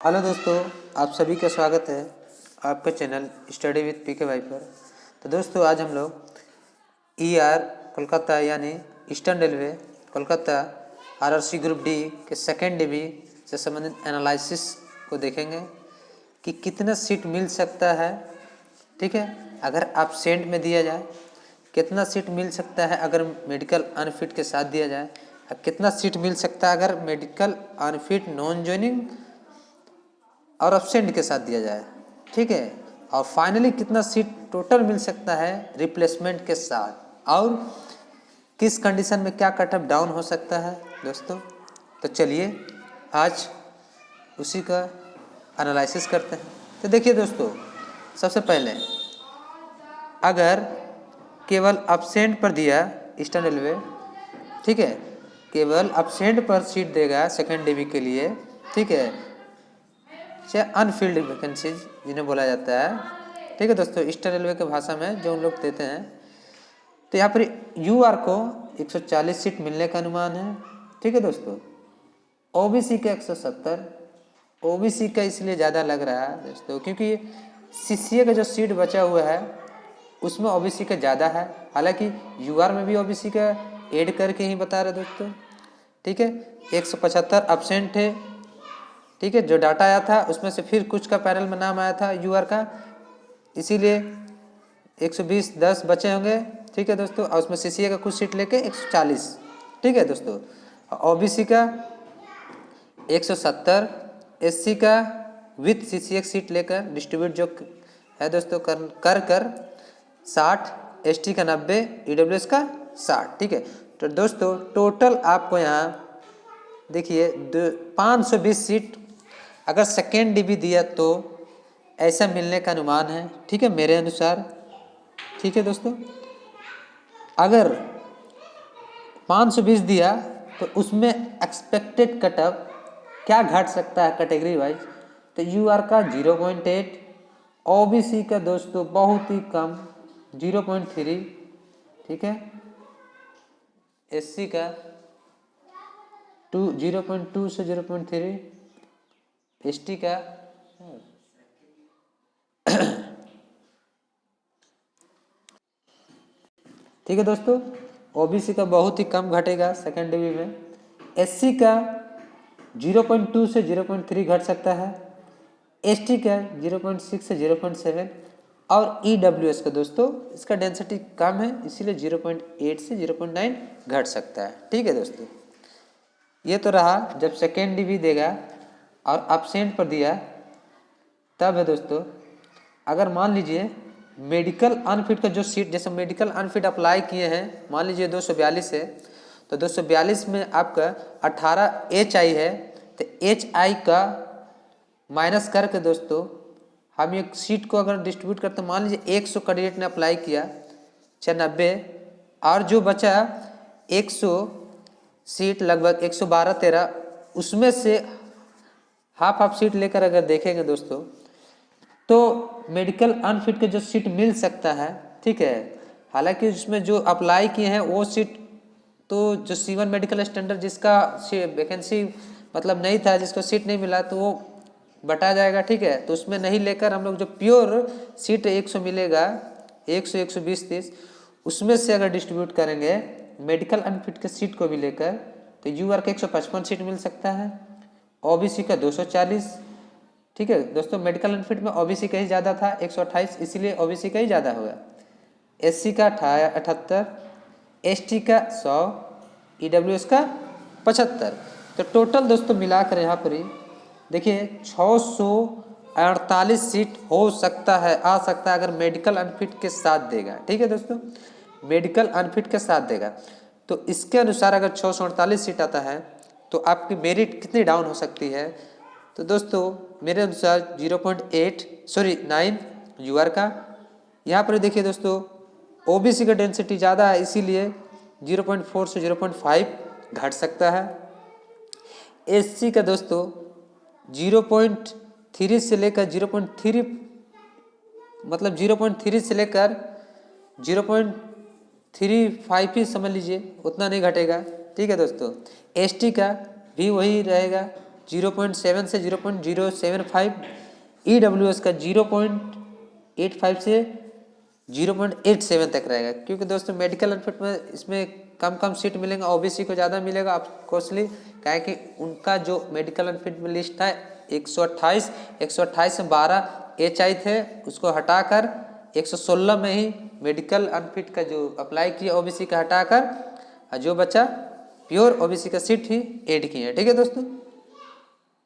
Hello दोस्तों, आप सभी का स्वागत है आपका चैनल स्टडी विद पीके भाई पर। तो दोस्तों आज हम लोग ईआर कोलकाता यानी eastern railway Kolkata RRC group D के सेकेंड डीबी से संबंधित एनालिसिस को देखेंगे कि कितना सीट मिल सकता है। ठीक है, अगर एब्सेंट में दिया जाए, कितना सीट मिल सकता है अगर मेडिकल अनफिट के साथ दिया जाए, कितना सीट मिल सकता है अगर मेडिकल अनफिट नॉन ज्वाइनिंग और एब्सेंट के साथ दिया जाए। ठीक है, और फाइनली कितना सीट टोटल मिल सकता है रिप्लेसमेंट के साथ, और किस कंडीशन में क्या कट ऑफ डाउन हो सकता है दोस्तों। तो चलिए आज उसी का एनालिसिस करते हैं। तो देखिए दोस्तों, सबसे पहले अगर केवल एब्सेंट पर दिया ईस्टर्न रेलवे, ठीक है, केवल एब्सेंट पर सीट देगा सेकेंड डीबी के लिए, ठीक है, चाहे अनफिल्ड वैकेंसीज जिन्हें बोला जाता है। ठीक है दोस्तों, ईस्टर्न रेलवे के भाषा में जो उन लोग देते हैं। तो यहाँ पर यूआर को 140 सीट मिलने का अनुमान है। ठीक है दोस्तों, ओबीसी का 170, ओबीसी का इसलिए ज़्यादा लग रहा है दोस्तों क्योंकि सीसीए का जो सीट बचा हुआ है उसमें ओबीसी का ज़्यादा है। हालांकि यूआर में भी ओबीसी का ऐड करके ही बता रहे दोस्तों। ठीक है, 175 एब्सेंट है। ठीक है, जो डाटा आया था उसमें से फिर कुछ का पैनल में नाम आया था यूआर का, इसीलिए 120 10 बचे होंगे। ठीक है दोस्तों, और उसमें सीसीए का कुछ सीट लेके 140। ठीक है दोस्तों, ओबीसी का 170, एससी का विथ सीसीए सीट लेकर डिस्ट्रीब्यूट जो है दोस्तों कर 60, एसटी का 90, ईडब्ल्यूएस का 60। ठीक है, तो दोस्तों टोटल आपको यहाँ देखिए 520 सीट अगर सेकेंड डीबी दिया तो ऐसा मिलने का अनुमान है। ठीक है, मेरे अनुसार। ठीक है दोस्तों, अगर 520 दिया तो उसमें एक्सपेक्टेड कटअप क्या घट सकता है कैटेगरी वाइज। तो यूआर का 0.8, ओबीसी का दोस्तों बहुत ही कम 0.3, ठीक है, एससी का 0.2 से 0.3, एसटी का ठीक है दोस्तों, ओबीसी का बहुत ही कम घटेगा सेकेंड डीबी में, एससी का 0.2 से 0.3 घट सकता है, एसटी का 0.6 से 0.7, और ईडब्ल्यूएस का दोस्तों इसका डेंसिटी कम है इसीलिए 0.8 से 0.9 घट सकता है। ठीक है दोस्तों, ये तो रहा जब सेकेंड डीबी देगा और एब्सेंट पर दिया तब है दोस्तों। अगर मान लीजिए मेडिकल अनफिट का जो सीट, जैसे मेडिकल अनफिट अप्लाई किए हैं, मान लीजिए 242 है, तो 242 में आपका 18 HI है, तो HI का माइनस करके दोस्तों हम एक सीट को अगर डिस्ट्रीब्यूट करते, मान लीजिए 100 कैंडिडेट ने अप्लाई किया, 90, और जो बचा 100 सीट लगभग 112-13, उसमें से हाफ सीट लेकर अगर देखेंगे दोस्तों तो मेडिकल अनफिट का जो सीट मिल सकता है, ठीक है, हालांकि उसमें जो अप्लाई किए हैं वो सीट तो जो C1 मेडिकल स्टैंडर्ड जिसका वैकेंसी मतलब नहीं था, जिसको सीट नहीं मिला, तो वो बटा जाएगा। ठीक है, तो उसमें नहीं लेकर हम लोग जो प्योर सीट 100 मिलेगा, 100 120 30, उसमें से अगर डिस्ट्रीब्यूट करेंगे मेडिकल अनफिट के सीट को भी लेकर, तो यूआर का 155 सीट मिल सकता है, ओबीसी का 240। ठीक है दोस्तों, मेडिकल अनफिट में ओबीसी का ही ज़्यादा था 128, इसीलिए ओबीसी का ही ज़्यादा होगा, एससी का 78, एसटी का 100, ईडब्ल्यूएस का 75। तो टोटल दोस्तों मिलाकर यहाँ पर ही देखिए 648 सीट हो सकता है, आ सकता है अगर मेडिकल अनफिट के साथ देगा। ठीक है दोस्तों, मेडिकल अनफिट के साथ देगा, तो इसके अनुसार अगर 648 सीट आता है तो आपकी मेरिट कितनी डाउन हो सकती है। तो दोस्तों मेरे अनुसार 9 यूआर का। यहाँ पर देखिए दोस्तों ओबीसी का डेंसिटी ज़्यादा है इसीलिए 0.4 से 0.5 घट सकता है, एससी का दोस्तों 0.3 से लेकर 0.3 मतलब 0.3 से लेकर 0.35 ही समझ लीजिए, उतना नहीं घटेगा। ठीक है दोस्तों, एसटी का भी वही रहेगा 0.7 से 0.075, EWS का 0.85 से 0.87 तक रहेगा। क्योंकि दोस्तों मेडिकल अनफिट में इसमें कम कम सीट मिलेंगे, ओबीसी को ज़्यादा मिलेगा आप कोसली, क्या कि उनका जो मेडिकल अनफिट में लिस्ट है 128 में 12 HI थे, उसको हटाकर 116 में ही मेडिकल अनफिट का जो अप्लाई किया ओबीसी का हटाकर जो बचा प्योर ओबीसी का सीट ही ऐड किए हैं। ठीक है दोस्तों,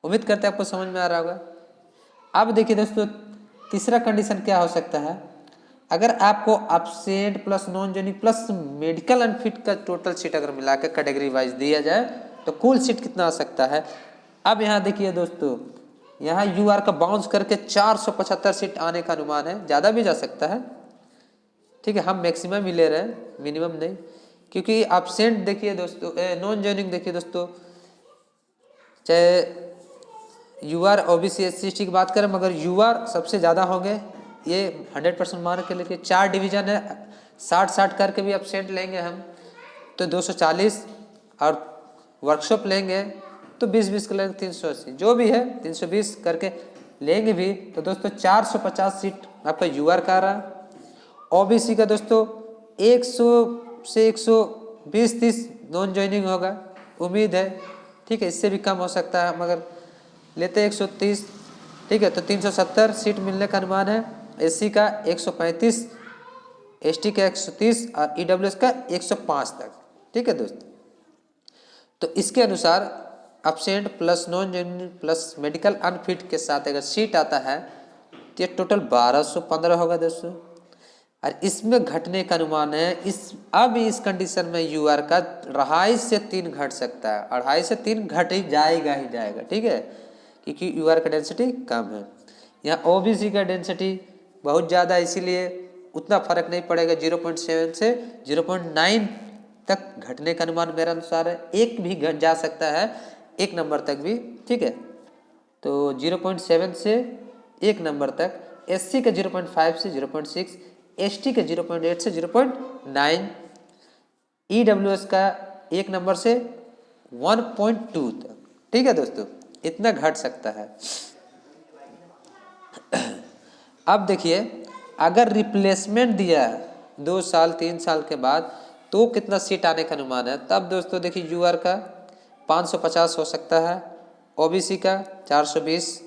उम्मीद करते हैं आपको समझ में आ रहा होगा। अब देखिए दोस्तों तीसरा कंडीशन क्या हो सकता है, अगर आपको absent plus non joining plus medical unfit का टोटल सीट अगर मिला के कैटेगरी वाइज दिया जाए तो कुल सीट कितना आ सकता है। अब यहाँ देखिए दोस्तों, यहाँ यूआर का बाउंस करके 475 सीट आने का अनुमान है, ज़्यादा भी जा सकता है। ठीक है, हम मैक्सिमम ही ले रहे हैं, मिनिमम नहीं, क्योंकि एब्सेंट देखिए दोस्तों, नॉन जॉइनिंग देखिए दोस्तों, चाहे यूआर ओबीसी SC ST की बात करें, मगर यूआर सबसे ज़्यादा होंगे, ये 100% मान के लेके 4 डिवीजन है, 60-60 करके भी एब्सेंट लेंगे हम तो 240, और वर्कशॉप लेंगे तो 20-20 के लेंगे 380, जो भी है 320 करके लेंगे भी तो दोस्तों 450 सीट आपका यूआर का रहा। ओबीसी का दोस्तों 100 से 120-30 नॉन ज्वाइनिंग होगा, उम्मीद है। ठीक है, इससे भी कम हो सकता है, मगर लेते 130। ठीक है, तो 370 सीट मिलने का अनुमान है। एससी का 135, एसटी का 130 और ईडब्ल्यूएस का 105 तक। ठीक है दोस्तों, तो इसके अनुसार absent plus non joining plus medical unfit के साथ अगर सीट आता है तो ये टोटल 1215 होगा दोस्तों, और इसमें घटने का अनुमान है अब इस कंडीशन में यूआर का 2.5 से 3 घट सकता है, 2.5 से 3 घट ही जाएगा। ठीक है, क्योंकि यूआर का डेंसिटी कम है। यहाँ ओबीसी का डेंसिटी बहुत ज़्यादा, इसीलिए उतना फर्क नहीं पड़ेगा, 0.7 से 0.9 तक घटने का अनुमान मेरा अनुसार है। एक भी घट जा सकता है, 1 नंबर तक भी। ठीक है, तो 0.7 से 1 नंबर तक, एससी का 0.5 से 0.6, एसटी का 0.8 से 0.9, ईडब्ल्यूएस का 1 नंबर से 1.2 तक। ठीक है दोस्तों, इतना घट सकता है। अब देखिए, अगर रिप्लेसमेंट दिया 2 साल 3 साल के बाद तो कितना सीट आने का अनुमान है। तब दोस्तों देखिए, यूआर का 550 हो सकता है, ओबीसी का 420,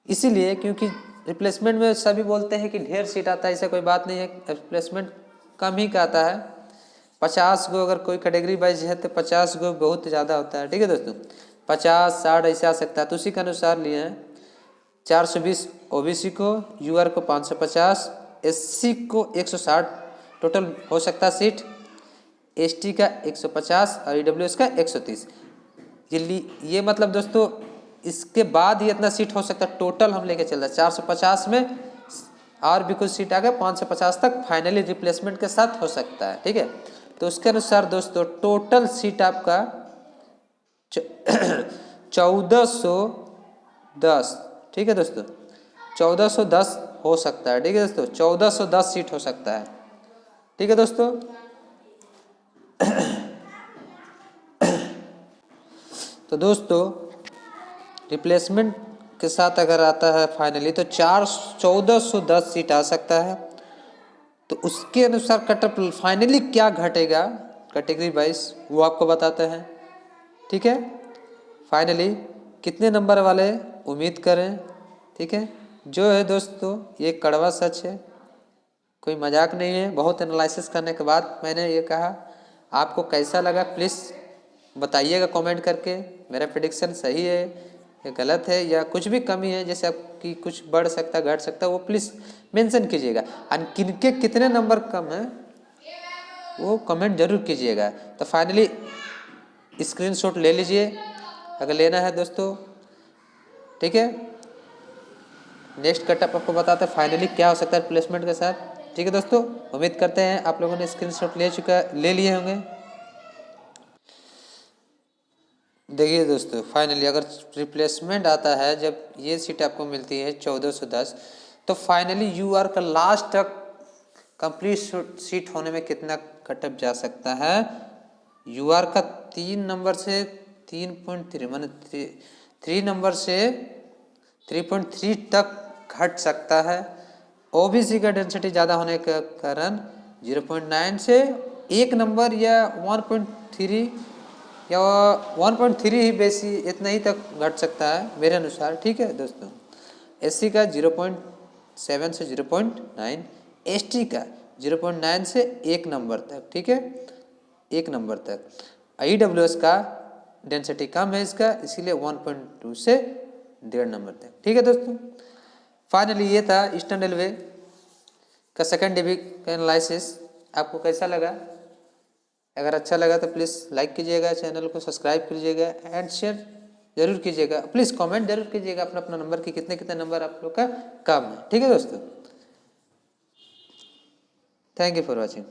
इसीलिए क्योंकि रिप्लेसमेंट में सभी बोलते हैं कि ढेर सीट आता है, ऐसा कोई बात नहीं है, रिप्लेसमेंट कम ही का आता है। 50 गो अगर कोई कैटेगरी वाइज है तो 50 गो बहुत ज़्यादा होता है। ठीक है दोस्तों, 50-60 ऐसे आ सकता है, तो उसी के अनुसार लिए हैं 420 ओबीसी को, यूआर को 550, एससी को 160 टोटल हो सकता है सीट, एसटी का 150 और ईडब्ल्यूएस का 130। ये मतलब दोस्तों इसके बाद ही इतना सीट हो सकता है, टोटल हम लेके चल रहे हैं 450 में और भी कुछ सीट आ गए 550 तक फाइनली रिप्लेसमेंट के साथ हो सकता है। ठीक है, तो उसके अनुसार दोस्तों टोटल सीट आपका 1410। ठीक है दोस्तों, 1410 हो सकता है। ठीक है दोस्तों, 1410 सीट हो सकता है। ठीक है दोस्तों, तो दोस्तों रिप्लेसमेंट के साथ अगर आता है फाइनली तो 1410 सीट आ सकता है। तो उसके अनुसार कटअप फाइनली क्या घटेगा कैटेगरी वाइज वो आपको बताते हैं। ठीक है, फाइनली कितने नंबर वाले उम्मीद करें। ठीक है, जो है दोस्तों ये कड़वा सच है, कोई मजाक नहीं है। बहुत एनालिसिस करने के बाद मैंने ये कहा, आपको कैसा लगा प्लीज़ बताइएगा कमेंट करके। मेरा प्रेडिक्शन सही है या गलत है, या कुछ भी कमी है, जैसे आपकी कुछ बढ़ सकता घट सकता, वो प्लीज़ मेंशन कीजिएगा। और किनके कितने नंबर कम है वो कमेंट जरूर कीजिएगा। तो फाइनली स्क्रीनशॉट ले लीजिए अगर लेना है दोस्तों। ठीक है, नेक्स्ट कटअप आपको बताते हैं फाइनली क्या हो सकता है प्लेसमेंट के साथ। ठीक है दोस्तों, उम्मीद करते हैं आप लोगों ने स्क्रीनशॉट ले लिए होंगे। देखिए दोस्तों, फाइनली अगर रिप्लेसमेंट आता है, जब ये सीट आपको मिलती है 1410, तो फाइनली यूआर का लास्ट तक कंप्लीट सीट होने में कितना कटअप जा सकता है। यूआर का 3 नंबर से 3.3 माने 3 नंबर से 3.3 तक घट सकता है। ओबीसी का डेंसिटी ज़्यादा होने के कारण 0.9 से 1 नंबर या 1.3 या 1.3 ही बेसी इतना ही तक घट सकता है मेरे अनुसार। ठीक है दोस्तों, एससी का 0.7 से 0.9, एसटी का 0.9 से 1 नंबर तक। ठीक है, 1 नंबर तक। ईडब्ल्यूएस का डेंसिटी कम है इसका, इसीलिए 1.2 से 1.5 नंबर तक। ठीक है दोस्तों, फाइनली ये था ईस्टर्न रेलवे का सेकंड डिवी का एनालिसिस। आपको कैसा लगा? अगर अच्छा लगा तो प्लीज़ लाइक कीजिएगा, चैनल को सब्सक्राइब कीजिएगा एंड शेयर जरूर कीजिएगा। प्लीज़ कमेंट जरूर कीजिएगा अपना अपना नंबर की कितने कितने नंबर आप लोग का कम है। ठीक है दोस्तों, थैंक यू फॉर वॉचिंग।